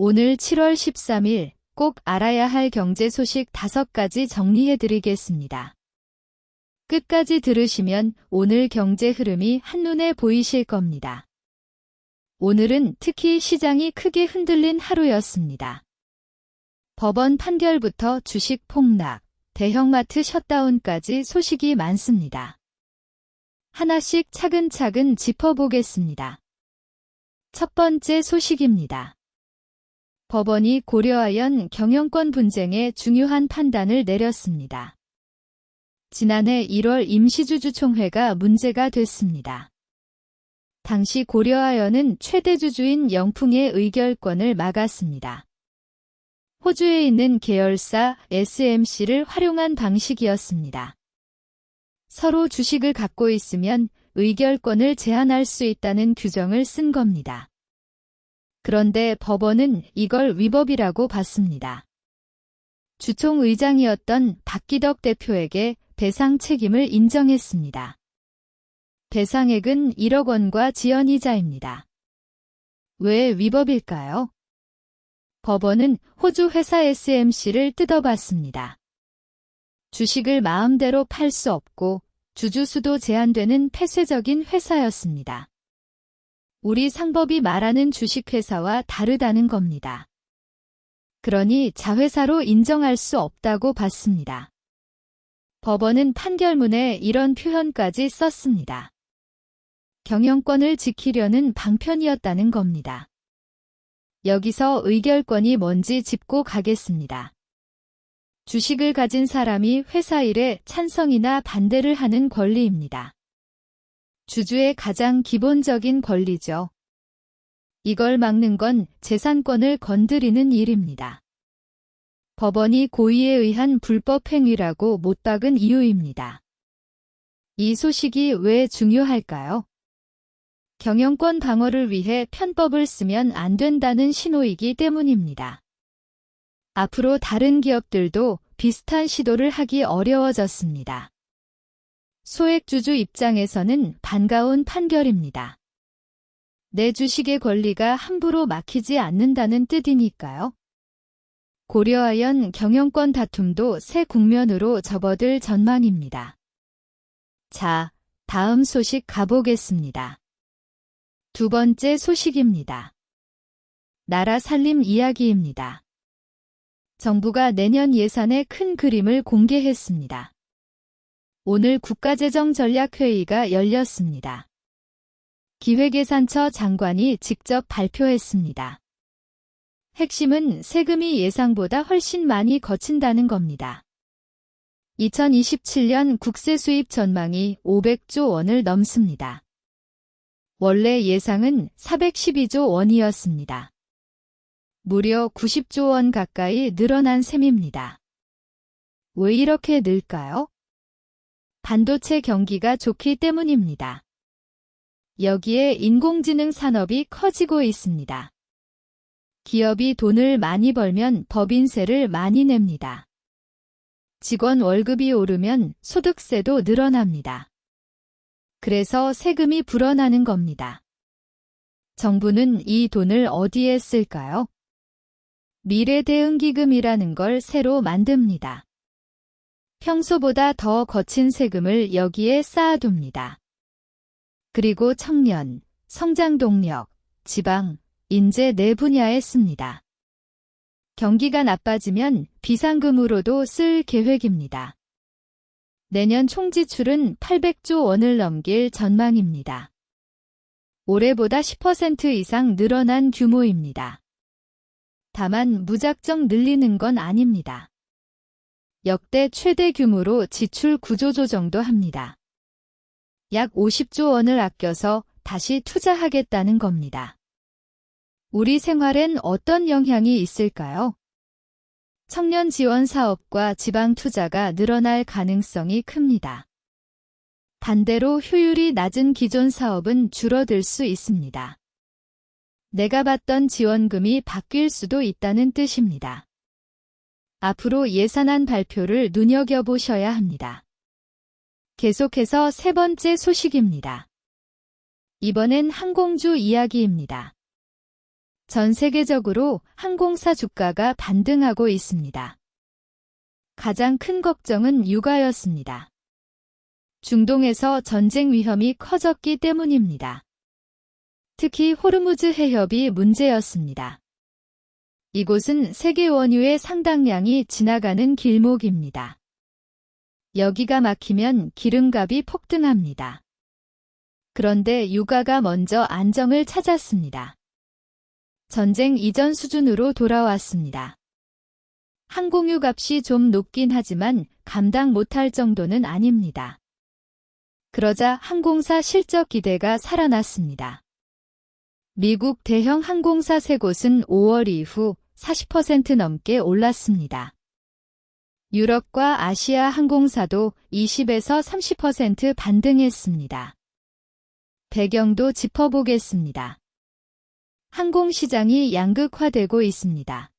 오늘 7월 13일 꼭 알아야 할 경제 소식 5가지 정리해드리겠습니다. 끝까지 들으시면 오늘 경제 흐름이 한눈에 보이실 겁니다. 오늘은 특히 시장이 크게 흔들린 하루였습니다. 법원 판결부터 주식 폭락, 대형마트 셧다운까지 소식이 많습니다. 하나씩 차근차근 짚어보겠습니다. 첫 번째 소식입니다. 법원이 고려아연 경영권 분쟁에 중요한 판단을 내렸습니다. 지난해 1월 임시주주총회가 문제가 됐습니다. 당시 고려아연은 최대 주주인 영풍의 의결권을 막았습니다. 호주에 있는 계열사 SMC를 활용한 방식이었습니다. 서로 주식을 갖고 있으면 의결권을 제한할 수 있다는 규정을 쓴 겁니다. 그런데 법원은 이걸 위법이라고 봤습니다. 주총 의장이었던 박기덕 대표에게 배상 책임을 인정했습니다. 배상액은 1억 원과 지연이자입니다. 왜 위법일까요? 법원은 호주 회사 SMC를 뜯어봤습니다. 주식을 마음대로 팔 수 없고 주주수도 제한되는 폐쇄적인 회사였습니다. 우리 상법이 말하는 주식회사와 다르다는 겁니다. 그러니 자회사로 인정할 수 없다고 봤습니다. 법원은 판결문에 이런 표현까지 썼습니다. 경영권을 지키려는 방편이었다는 겁니다. 여기서 의결권이 뭔지 짚고 가겠습니다. 주식을 가진 사람이 회사 일에 찬성이나 반대를 하는 권리입니다. 주주의 가장 기본적인 권리죠. 이걸 막는 건 재산권을 건드리는 일입니다. 법원이 고의에 의한 불법 행위라고 못 박은 이유입니다. 이 소식이 왜 중요할까요? 경영권 방어를 위해 편법을 쓰면 안 된다는 신호이기 때문입니다. 앞으로 다른 기업들도 비슷한 시도를 하기 어려워졌습니다. 소액주주 입장에서는 반가운 판결입니다. 내 주식의 권리가 함부로 막히지 않는다는 뜻이니까요. 고려아연 경영권 다툼도 새 국면으로 접어들 전망입니다. 자, 다음 소식 가보겠습니다. 두 번째 소식입니다. 나라 살림 이야기입니다. 정부가 내년 예산의 큰 그림을 공개했습니다. 오늘 국가재정전략회의가 열렸습니다. 기획예산처 장관이 직접 발표했습니다. 핵심은 세금이 예상보다 훨씬 많이 거친다는 겁니다. 2027년 국세 수입 전망이 500조 원을 넘습니다. 원래 예상은 412조 원이었습니다. 무려 90조 원 가까이 늘어난 셈입니다. 왜 이렇게 늘까요? 반도체 경기가 좋기 때문입니다. 여기에 인공지능 산업이 커지고 있습니다. 기업이 돈을 많이 벌면 법인세를 많이 냅니다. 직원 월급이 오르면 소득세도 늘어납니다. 그래서 세금이 불어나는 겁니다. 정부는 이 돈을 어디에 쓸까요? 미래대응기금이라는 걸 새로 만듭니다. 평소보다 더 거친 세금을 여기에 쌓아둡니다. 그리고 청년, 성장동력, 지방, 인재 네 분야에 씁니다. 경기가 나빠지면 비상금으로도 쓸 계획입니다. 내년 총지출은 800조 원을 넘길 전망입니다. 올해보다 10% 이상 늘어난 규모입니다. 다만 무작정 늘리는 건 아닙니다. 역대 최대 규모로 지출 구조조정도 합니다. 약 50조 원을 아껴서 다시 투자하겠다는 겁니다. 우리 생활엔 어떤 영향이 있을까요? 청년 지원 사업과 지방 투자가 늘어날 가능성이 큽니다. 반대로 효율이 낮은 기존 사업은 줄어들 수 있습니다. 내가 받던 지원금이 바뀔 수도 있다는 뜻입니다. 앞으로 예산안 발표를 눈여겨보셔야 합니다. 계속해서 세 번째 소식입니다. 이번엔 항공주 이야기입니다. 전 세계적으로 항공사 주가가 반등하고 있습니다. 가장 큰 걱정은 유가였습니다. 중동에서 전쟁 위험이 커졌기 때문입니다. 특히 호르무즈 해협이 문제였습니다. 이곳은 세계 원유의 상당량이 지나가는 길목입니다. 여기가 막히면 기름값이 폭등합니다. 그런데 유가가 먼저 안정을 찾았습니다. 전쟁 이전 수준으로 돌아왔습니다. 항공유 값이 좀 높긴 하지만 감당 못할 정도는 아닙니다. 그러자 항공사 실적 기대가 살아났습니다. 미국 대형 항공사 3곳은 5월 이후 40% 넘게 올랐습니다. 유럽과 아시아 항공사도 20에서 30% 반등했습니다. 배경도 짚어보겠습니다. 항공시장이 양극화되고 있습니다.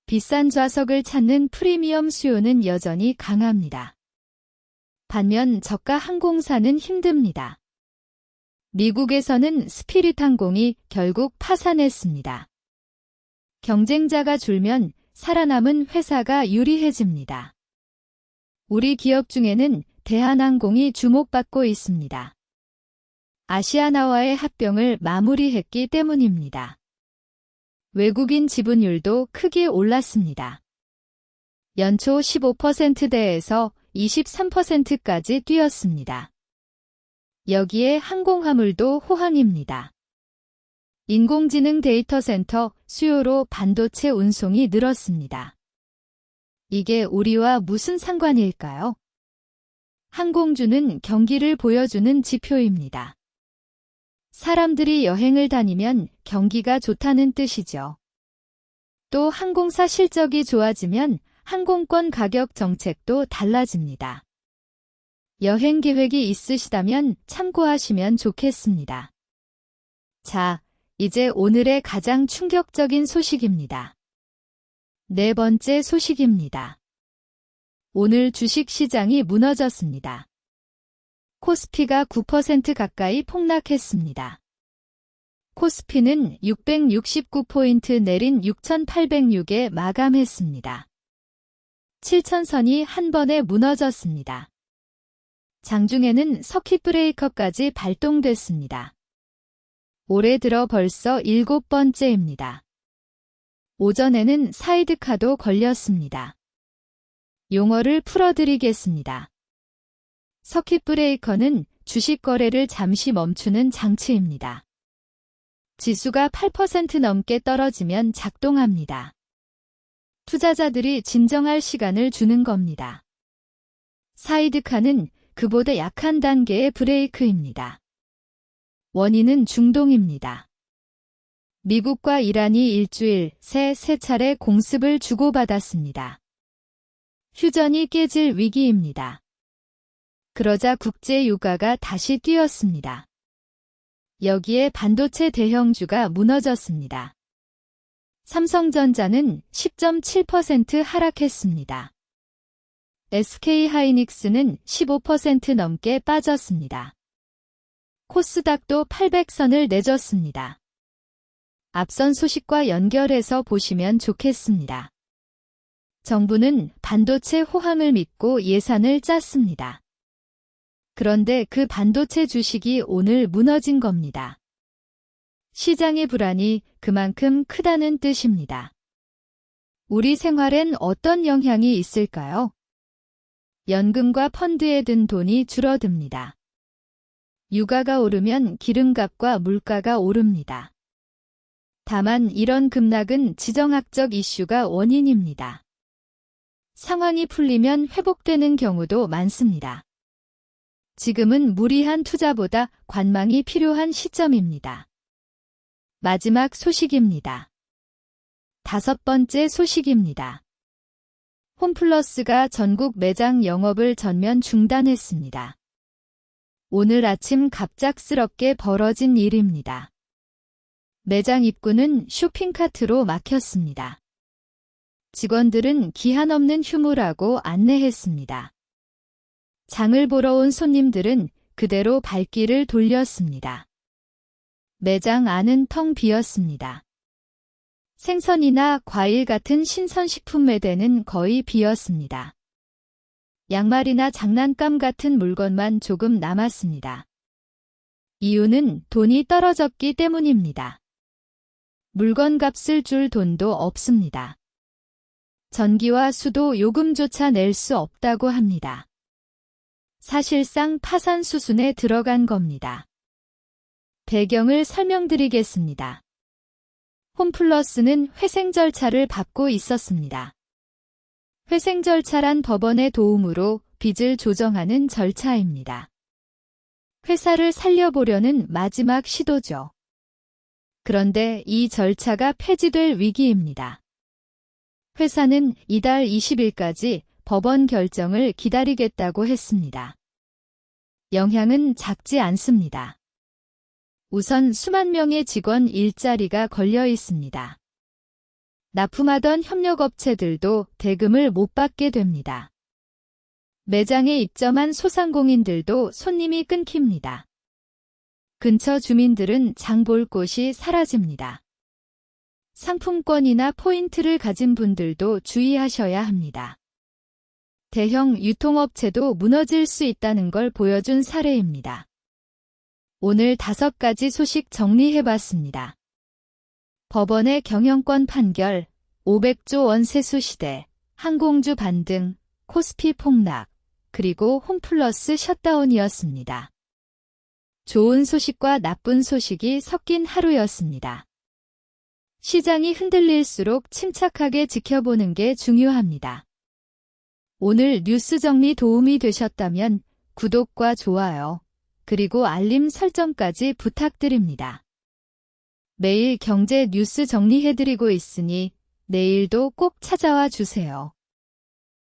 비싼 좌석을 찾는 프리미엄 수요는 여전히 강합니다. 반면 저가 항공사는 힘듭니다. 미국에서는 스피릿 항공이 결국 파산했습니다. 경쟁자가 줄면 살아남은 회사가 유리해집니다. 우리 기업 중에는 대한항공이 주목받고 있습니다. 아시아나와의 합병을 마무리했기 때문입니다. 외국인 지분율도 크게 올랐습니다. 연초 15%대에서 23%까지 뛰었습니다. 여기에 항공화물도 호황입니다. 인공지능 데이터 센터 수요로 반도체 운송이 늘었습니다. 이게 우리와 무슨 상관일까요? 항공주는 경기를 보여주는 지표입니다. 사람들이 여행을 다니면 경기가 좋다는 뜻이죠. 또 항공사 실적이 좋아지면 항공권 가격 정책도 달라집니다. 여행 계획이 있으시다면 참고하시면 좋겠습니다. 자, 이제 오늘의 가장 충격적인 소식입니다. 네 번째 소식입니다. 오늘 주식시장이 무너졌습니다. 코스피가 9% 가까이 폭락했습니다. 코스피는 669포인트 내린 6,806에 마감했습니다. 7,000선이 한 번에 무너졌습니다. 장중에는 서킷 브레이커까지 발동됐습니다. 올해 들어 벌써 7번째입니다. 오전에는 사이드카도 걸렸습니다. 용어를 풀어드리겠습니다. 서킷 브레이커는 주식 거래를 잠시 멈추는 장치입니다. 지수가 8% 넘게 떨어지면 작동합니다. 투자자들이 진정할 시간을 주는 겁니다. 사이드카는 그보다 약한 단계의 브레이크입니다. 원인은 중동입니다. 미국과 이란이 일주일 새 3차례 공습을 주고받았습니다. 휴전이 깨질 위기입니다. 그러자 국제 유가가 다시 뛰었습니다. 여기에 반도체 대형주가 무너졌습니다. 삼성전자는 10.7% 하락했습니다. SK하이닉스는 15% 넘게 빠졌습니다. 코스닥도 800선을 내줬습니다. 앞선 소식과 연결해서 보시면 좋겠습니다. 정부는 반도체 호황을 믿고 예산을 짰습니다. 그런데 그 반도체 주식이 오늘 무너진 겁니다. 시장의 불안이 그만큼 크다는 뜻입니다. 우리 생활엔 어떤 영향이 있을까요? 연금과 펀드에 든 돈이 줄어듭니다. 유가가 오르면 기름값과 물가가 오릅니다. 다만 이런 급락은 지정학적 이슈가 원인입니다. 상황이 풀리면 회복되는 경우도 많습니다. 지금은 무리한 투자보다 관망이 필요한 시점입니다. 마지막 소식입니다. 5번째 소식입니다. 홈플러스가 전국 매장 영업을 전면 중단했습니다. 오늘 아침 갑작스럽게 벌어진 일입니다. 매장 입구는 쇼핑카트로 막혔습니다. 직원들은 기한 없는 휴무라고 안내했습니다. 장을 보러 온 손님들은 그대로 발길을 돌렸습니다. 매장 안은 텅 비었습니다. 생선이나 과일 같은 신선식품 매대는 거의 비었습니다. 양말이나 장난감 같은 물건만 조금 남았습니다. 이유는 돈이 떨어졌기 때문입니다. 물건 값을 줄 돈도 없습니다. 전기와 수도 요금조차 낼 수 없다고 합니다. 사실상 파산 수순에 들어간 겁니다. 배경을 설명드리겠습니다. 홈플러스는 회생 절차를 밟고 있었습니다. 회생 절차란 법원의 도움으로 빚을 조정하는 절차입니다. 회사를 살려보려는 마지막 시도죠. 그런데 이 절차가 폐지될 위기입니다. 회사는 이달 20일까지 법원 결정을 기다리겠다고 했습니다. 영향은 작지 않습니다. 우선 수만 명의 직원 일자리가 걸려 있습니다. 납품하던 협력업체들도 대금을 못 받게 됩니다. 매장에 입점한 소상공인들도 손님이 끊깁니다. 근처 주민들은 장 볼 곳이 사라집니다. 상품권이나 포인트를 가진 분들도 주의하셔야 합니다. 대형 유통업체도 무너질 수 있다는 걸 보여준 사례입니다. 오늘 5가지 소식 정리해봤습니다. 법원의 경영권 판결, 500조 원 세수 시대, 항공주 반등, 코스피 폭락, 그리고 홈플러스 셧다운이었습니다. 좋은 소식과 나쁜 소식이 섞인 하루였습니다. 시장이 흔들릴수록 침착하게 지켜보는 게 중요합니다. 오늘 뉴스 정리 도움이 되셨다면 구독과 좋아요, 그리고 알림 설정까지 부탁드립니다. 매일 경제 뉴스 정리해드리고 있으니 내일도 꼭 찾아와 주세요.